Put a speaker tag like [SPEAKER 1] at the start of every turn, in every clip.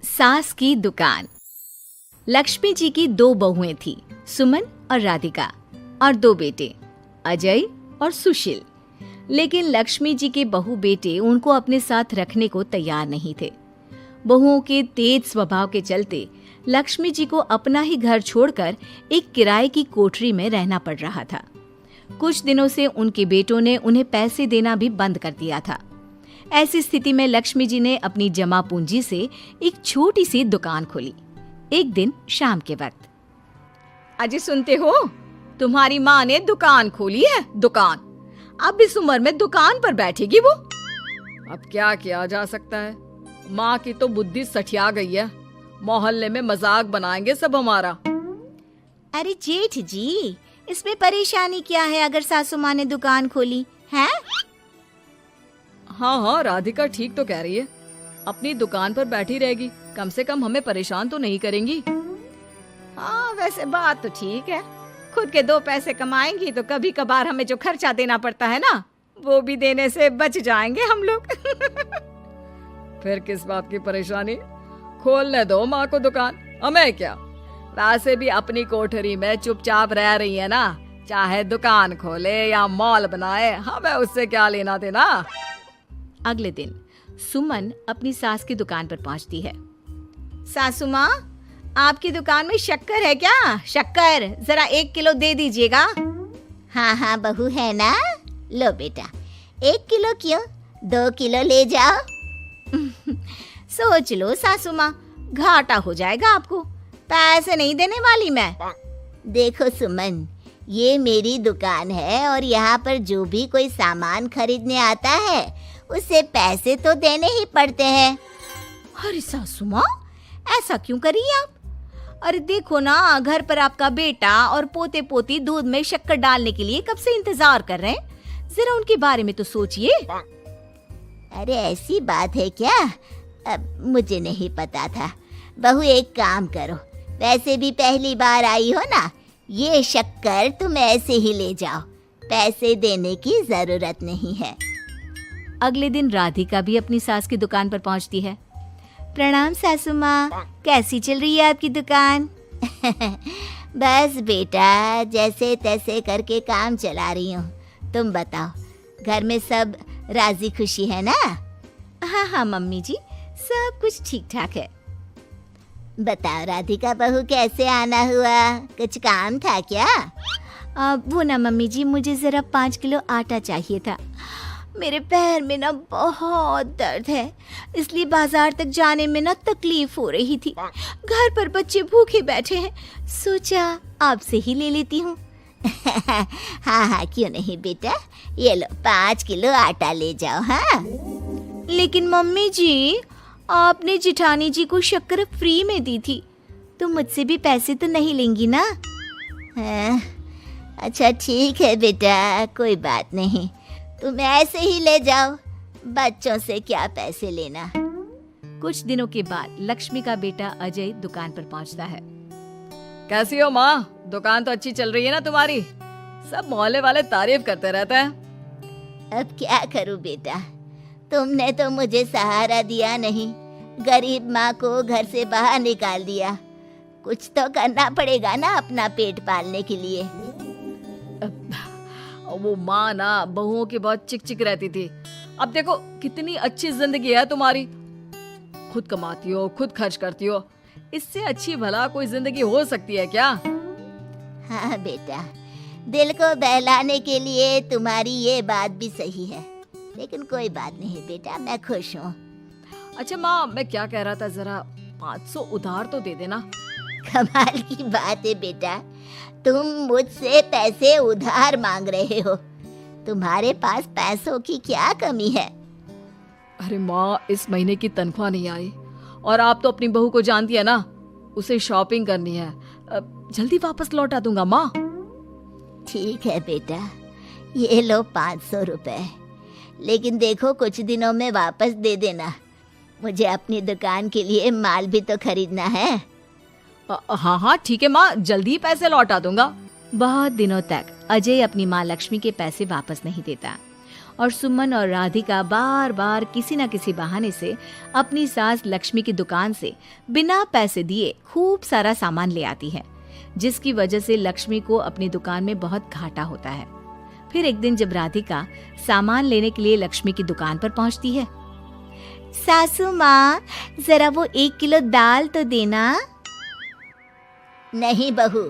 [SPEAKER 1] सास की दुकान। लक्ष्मी जी की दो बहुएं थी, सुमन और राधिका, और दो बेटे, अजय और सुशील। लेकिन लक्ष्मी जी के बहू बेटे उनको अपने साथ रखने को तैयार नहीं थे। बहुओं के तेज स्वभाव के चलते लक्ष्मी जी को अपना ही घर छोड़कर एक किराए की कोठरी में रहना पड़ रहा था। कुछ दिनों से उनके बेटों ने उन्हें पैसे देना भी बंद कर दिया था। ऐसी स्थिति में लक्ष्मी जी ने अपनी जमा पूंजी से एक छोटी सी दुकान खोली। एक दिन शाम के वक्त,
[SPEAKER 2] अजय सुनते हो, तुम्हारी माँ ने दुकान खोली है। दुकान अब इस उम्र में दुकान पर बैठेगी वो। अब क्या किया जा सकता है, माँ की तो बुद्धि सठिया गई है। मोहल्ले में मजाक बनाएंगे सब हमारा।
[SPEAKER 3] अरे जेठ जी, इसमें परेशानी क्या है अगर सासू माँ ने दुकान खोली है?
[SPEAKER 2] हाँ, राधिका ठीक तो कह रही है। अपनी दुकान पर बैठी रहेगी, कम से कम हमें परेशान तो नहीं करेंगी। हाँ, वैसे बात तो ठीक है। खुद के दो पैसे कमाएंगी तो कभी कभार हमें जो खर्चा देना पड़ता है ना, वो भी देने से बच जाएंगे हम लोग। फिर किस बात की परेशानी, खोलने दो माँ को दुकान, हमें क्या। वैसे भी अपनी कोठरी में चुपचाप रह रही है ना, चाहे दुकान खोले या मॉल बनाए, हमें उससे क्या लेना देना।
[SPEAKER 1] अगले दिन सुमन अपनी सास की दुकान पर पहुंचती है।
[SPEAKER 3] सासू माँ, आपकी दुकान में शक्कर है क्या? शक्कर जरा 1 किलो दे दीजिएगा। हाँ हाँ बहू, है ना, लो बेटा, 1 किलो क्यों, 2 किलो ले जाओ। सोच लो सासू माँ, घाटा हो जाएगा आपको, पैसे नहीं देने वाली मैं। देखो सुमन, ये मेरी दुकान है और यहाँ पर जो भी कोई सामान खरीदने आता है उसे पैसे तो देने ही पड़ते हैं।
[SPEAKER 1] अरे सासू माँ, ऐसा क्यों कर रही आप? अरे देखो ना, घर पर आपका बेटा और पोते पोती दूध में शक्कर डालने के लिए कब से इंतजार कर रहे हैं। जरा उनके बारे में तो सोचिए।
[SPEAKER 3] अरे ऐसी बात है क्या? अब मुझे नहीं पता था। बहू एक काम करो, वैसे भी पहली बार आई हो ना, ये शक्कर तुम ऐसे ही ले जाओ, पैसे देने की जरूरत नहीं है।
[SPEAKER 1] अगले दिन राधिका भी अपनी सास की दुकान पर पहुंचती है। प्रणाम सासू माँ, कैसी चल रही है आपकी दुकान?
[SPEAKER 3] बस बेटा, जैसे तैसे करके काम चला रही हूँ। तुम बताओ, घर में सब राजी खुशी है ना?
[SPEAKER 1] हाँ हाँ मम्मी जी, सब कुछ ठीक ठाक है।
[SPEAKER 3] बताओ राधिका बहू, कैसे आना हुआ? कुछ काम था क्या?
[SPEAKER 1] वो ना मम्मी जी, मुझे जरा 5 किलो आटा चाहिए था। मेरे पैर में ना बहुत दर्द है, इसलिए बाजार तक जाने में ना तकलीफ हो रही थी। घर पर बच्चे भूखे बैठे हैं, सोचा आपसे ही ले लेती हूँ।
[SPEAKER 3] हाँ हाँ, क्यों नहीं बेटा, ये लो 5 किलो आटा ले जाओ। हाँ,
[SPEAKER 1] लेकिन मम्मी जी, आपने जिठानी जी को शक्कर फ्री में दी थी, तो मुझसे भी पैसे तो नहीं लेंगी ना?
[SPEAKER 3] हाँ, अच्छा ठीक है बेटा, कोई बात नहीं, तुम ऐसे ही ले जाओ, बच्चों से क्या पैसे लेना।
[SPEAKER 1] कुछ दिनों के बाद लक्ष्मी का बेटा अजय दुकान पर पहुंचता है।
[SPEAKER 2] कैसी हो माँ, दुकान तो अच्छी चल रही है ना तुम्हारी? सब मोहल्ले वाले तारीफ करते रहते हैं।
[SPEAKER 3] अब क्या करूं बेटा, तुमने तो मुझे सहारा दिया नहीं, गरीब माँ को घर से बाहर निकाल दिया। कुछ तो करना पड़ेगा ना अपना पेट पालने के लिए।
[SPEAKER 2] वो माँ ना बहुओं की बहुत चिक चिक रहती थी। अब देखो कितनी अच्छी जिंदगी है तुम्हारी, खुद कमाती हो, खुद खर्च करती हो, इससे अच्छी भला कोई जिंदगी हो सकती है क्या?
[SPEAKER 3] हाँ बेटा, दिल को बहलाने के लिए तुम्हारी ये बात भी सही है, लेकिन कोई बात नहीं बेटा, मैं खुश हूँ।
[SPEAKER 2] अच्छा माँ, मैं क्या कह रहा था, जरा 500 उधार तो दे देना।
[SPEAKER 3] कमाल की बात है बेटा, तुम मुझसे पैसे उधार मांग रहे हो? तुम्हारे पास पैसों की क्या कमी है?
[SPEAKER 2] अरे माँ, इस महीने की तनख्वाह नहीं आई और आप तो अपनी बहू को जानती है ना, उसे शॉपिंग करनी है, जल्दी वापस लौटा दूंगा माँ।
[SPEAKER 3] ठीक है बेटा, ये लो 500 रुपए, लेकिन देखो कुछ दिनों में वापस दे देना, मुझे अपनी दुकान के लिए माल भी तो खरीदना है।
[SPEAKER 2] हाँ हाँ ठीक है माँ, जल्दी पैसे लौटा दूंगा।
[SPEAKER 1] बहुत दिनों तक अजय अपनी माँ लक्ष्मी के पैसे वापस नहीं देता और सुमन और राधिका बार बार किसी न किसी बहाने से अपनी सास लक्ष्मी की दुकान से बिना पैसे दिए खूब सारा सामान ले आती है, जिसकी वजह से लक्ष्मी को अपनी दुकान में बहुत घाटा होता है। फिर एक दिन जब राधिका सामान लेने के लिए लक्ष्मी की दुकान पर पहुंचती है,
[SPEAKER 3] सासू माँ, जरा वो 1 किलो दाल तो देना। नहीं बहू,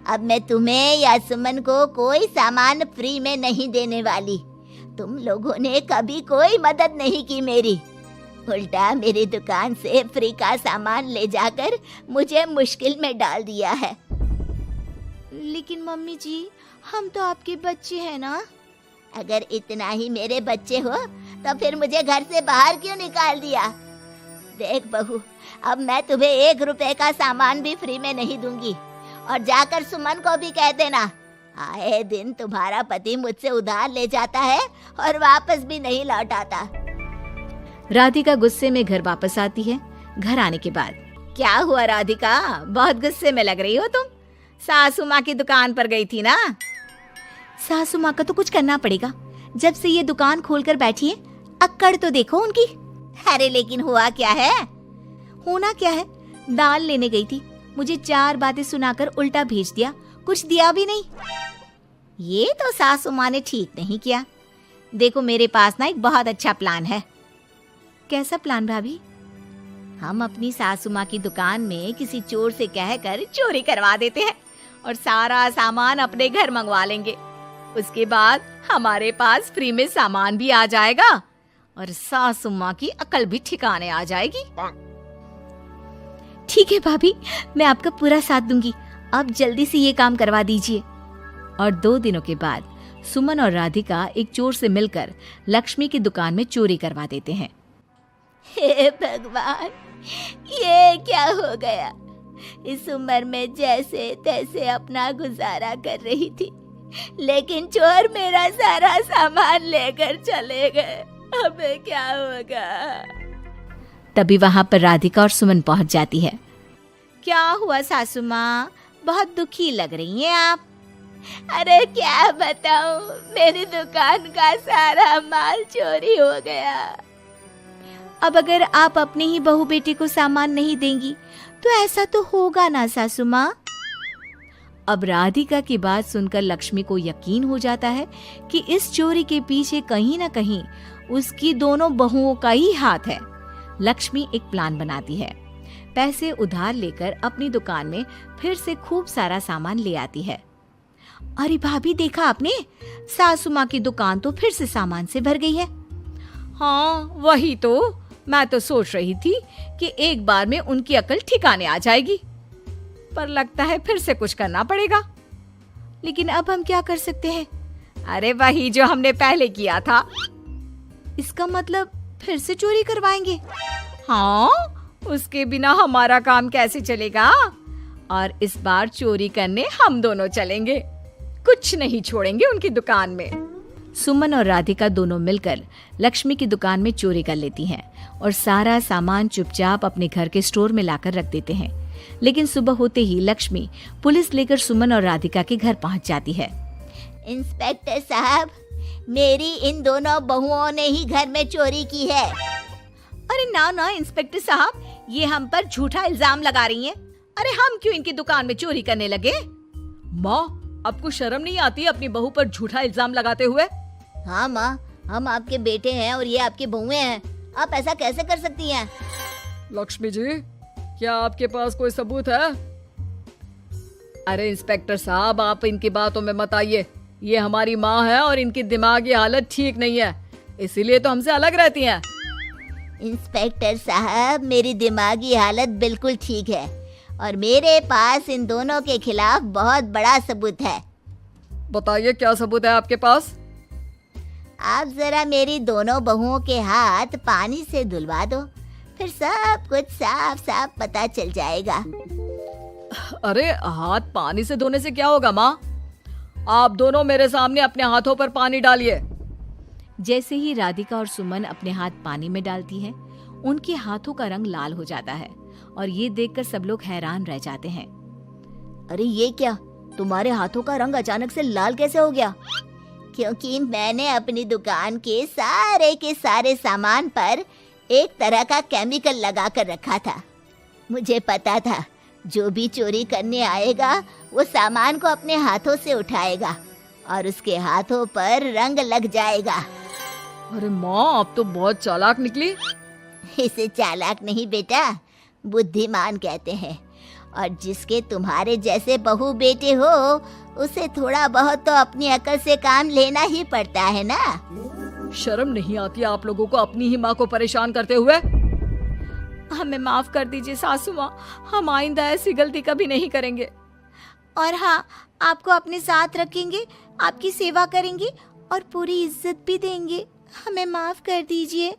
[SPEAKER 3] अब मैं तुम्हें या सुमन को कोई सामान फ्री में नहीं देने वाली। तुम लोगों ने कभी कोई मदद नहीं की मेरी, उल्टा मेरी दुकान से फ्री का सामान ले जाकर मुझे मुश्किल में डाल दिया है।
[SPEAKER 1] लेकिन मम्मी जी, हम तो आपके बच्चे हैं ना।
[SPEAKER 3] अगर इतना ही मेरे बच्चे हो तो फिर मुझे घर से बाहर क्यों निकाल दिया? देख बहू, अब मैं तुम्हें 1 रुपए का सामान भी फ्री में नहीं दूंगी। और जाकर सुमन को भी कह देना, आए दिन तुम्हारा पति मुझसे उधार ले जाता है और वापस भी नहीं लौट आता।
[SPEAKER 1] राधिका गुस्से में घर वापस आती है। घर आने के बाद,
[SPEAKER 2] क्या हुआ राधिका, बहुत गुस्से में लग रही हो तुम? सासू माँ की दुकान पर गई थी ना?
[SPEAKER 1] सासू माँ का तो कुछ करना पड़ेगा, जब से ये दुकान खोलकर बैठी है। अक्कड़ तो देखो उनकी।
[SPEAKER 3] अरे लेकिन हुआ क्या है?
[SPEAKER 1] होना क्या है, दाल लेने गई थी, मुझे 4 बातें सुनाकर उल्टा भेज दिया, कुछ दिया भी नहीं।
[SPEAKER 3] ये तो सासू माँ ने ठीक नहीं किया। देखो मेरे पास ना एक बहुत अच्छा प्लान है।
[SPEAKER 1] कैसा प्लान भाभी?
[SPEAKER 3] हम अपनी सासू माँ की दुकान में किसी चोर से कहकर चोरी करवा देते हैं
[SPEAKER 2] और सारा सामान अपने घर मंगवा लेंगे। उसके बाद हमारे पास फ्री में सामान भी आ जाएगा और सासू माँ की अकल भी ठिकाने आ जाएगी।
[SPEAKER 1] ठीक है भाभी, मैं आपका पूरा साथ दूंगी। आप जल्दी से ये काम करवा दीजिए। और 2 दिनों के बाद सुमन और राधिका एक चोर से मिलकर लक्ष्मी की दुकान में चोरी करवा देते हैं।
[SPEAKER 3] हे भगवान, ये क्या हो गया? इस उम्र में जैसे तैसे अपना गुजारा कर रही थी, लेकिन चोर मेरा सारा सामान लेकर चले गए। अब क्या होगा?
[SPEAKER 1] तभी वहां पर राधिका और सुमन पहुंच जाती है।
[SPEAKER 3] क्या हुआ सासू माँ, बहुत दुखी लग रही हैं आप। अरे क्या बताऊं, मेरी दुकान का सारा माल चोरी हो गया।
[SPEAKER 1] अब अगर आप अपने ही बहू बेटे को सामान नहीं देंगी तो ऐसा तो होगा ना सासू माँ। अब राधिका की बात सुनकर लक्ष्मी को यकीन हो जाता है कि इस चोरी के पीछे कहीं न कहीं उसकी दोनों बहुओं का ही हाथ है। लक्ष्मी एक प्लान बनाती है। पैसे उधार लेकर अपनी दुकान में फिर से खूब सारा सामान ले आती है। अरे भाभी, देखा आपने, सासू माँ की दुकान तो फिर से सामान से भर गई है।
[SPEAKER 2] हाँ वही तो, मैं तो सोच रही थी कि एक बार में उनकी अकल ठिकाने आ जाएगी, पर लगता है फिर से कुछ करना पड़ेगा।
[SPEAKER 1] लेकिन अब हम क्या कर सकते हैं?
[SPEAKER 2] अरे वही जो हमने पहले किया था।
[SPEAKER 1] इसका मतलब फिर से चोरी करवाएंगे?
[SPEAKER 2] हाँ, उसके बिना हमारा काम कैसे चलेगा? और इस बार चोरी करने हम दोनों चलेंगे, कुछ नहीं छोड़ेंगे उनकी दुकान में।
[SPEAKER 1] सुमन और राधिका दोनों मिलकर लक्ष्मी की दुकान में चोरी कर लेती हैं और सारा सामान चुपचाप अपने घर के स्टोर में लाकर रख देते हैं। लेकिन सुबह होते ही लक्ष्मी पुलिस लेकर सुमन और राधिका के घर पहुंच जाती है।
[SPEAKER 3] इंस्पेक्टर साहब, मेरी इन दोनों बहुओं ने ही घर में चोरी की है।
[SPEAKER 2] अरे ना ना इंस्पेक्टर साहब, ये हम पर झूठा इल्जाम लगा रही हैं। अरे हम क्यों इनकी दुकान में चोरी करने लगे? माँ, आपको शर्म नहीं आती अपनी बहू पर झूठा इल्जाम लगाते हुए?
[SPEAKER 3] हाँ माँ, हम आपके बेटे हैं और ये आपकी बहुएं हैं, आप ऐसा कैसे कर सकती हैं?
[SPEAKER 2] लक्ष्मी जी, क्या आपके पास कोई सबूत है? अरे इंस्पेक्टर साहब, आप इनकी बातों में मत आइए। ये हमारी माँ है और इनकी दिमागी हालत ठीक नहीं है, इसीलिए तो हमसे अलग रहती हैं।
[SPEAKER 3] इंस्पेक्टर साहब, मेरी दिमागी हालत बिल्कुल ठीक है और मेरे पास इन दोनों के खिलाफ बहुत बड़ा सबूत है।
[SPEAKER 2] बताइए, क्या सबूत है आपके पास?
[SPEAKER 3] आप जरा मेरी दोनों बहुओं के हाथ पानी से धुलवा दो, फिर सब कुछ साफ साफ पता चल जाएगा।
[SPEAKER 2] अरे हाथ पानी से धोने से क्या होगा माँ? आप दोनों मेरे सामने अपने हाथों पर पानी डालिए।
[SPEAKER 1] जैसे ही राधिका और सुमन अपने हाथ पानी में डालती हैं, उनके हाथों का रंग लाल हो जाता है और ये देखकर सब लोग हैरान रह जाते हैं।
[SPEAKER 3] अरे ये क्या, तुम्हारे हाथों का रंग अचानक से लाल कैसे हो गया? क्योंकि मैंने अपनी दुकान के सारे सामान पर एक तरह का केमिकल लगा कर रखा था। मुझे पता था जो भी चोरी करने आएगा वो सामान को अपने हाथों से उठाएगा और उसके हाथों पर रंग लग जाएगा।
[SPEAKER 2] अरे माँ, आप तो बहुत चालाक निकली।
[SPEAKER 3] इसे चालाक नहीं बेटा, बुद्धिमान कहते हैं। और जिसके तुम्हारे जैसे बहू बेटे हो उसे थोड़ा बहुत तो अपनी अकल से काम लेना ही पड़ता है ना।
[SPEAKER 2] शर्म नहीं आती आप लोगों को अपनी ही माँ को परेशान करते हुए? हमें माफ कर दीजिए सासू माँ, हम आइंदा ऐसी गलती कभी नहीं करेंगे।
[SPEAKER 3] और हाँ, आपको अपने साथ रखेंगे, आपकी सेवा करेंगे और पूरी इज्जत भी देंगे। हमें माफ कर दीजिए।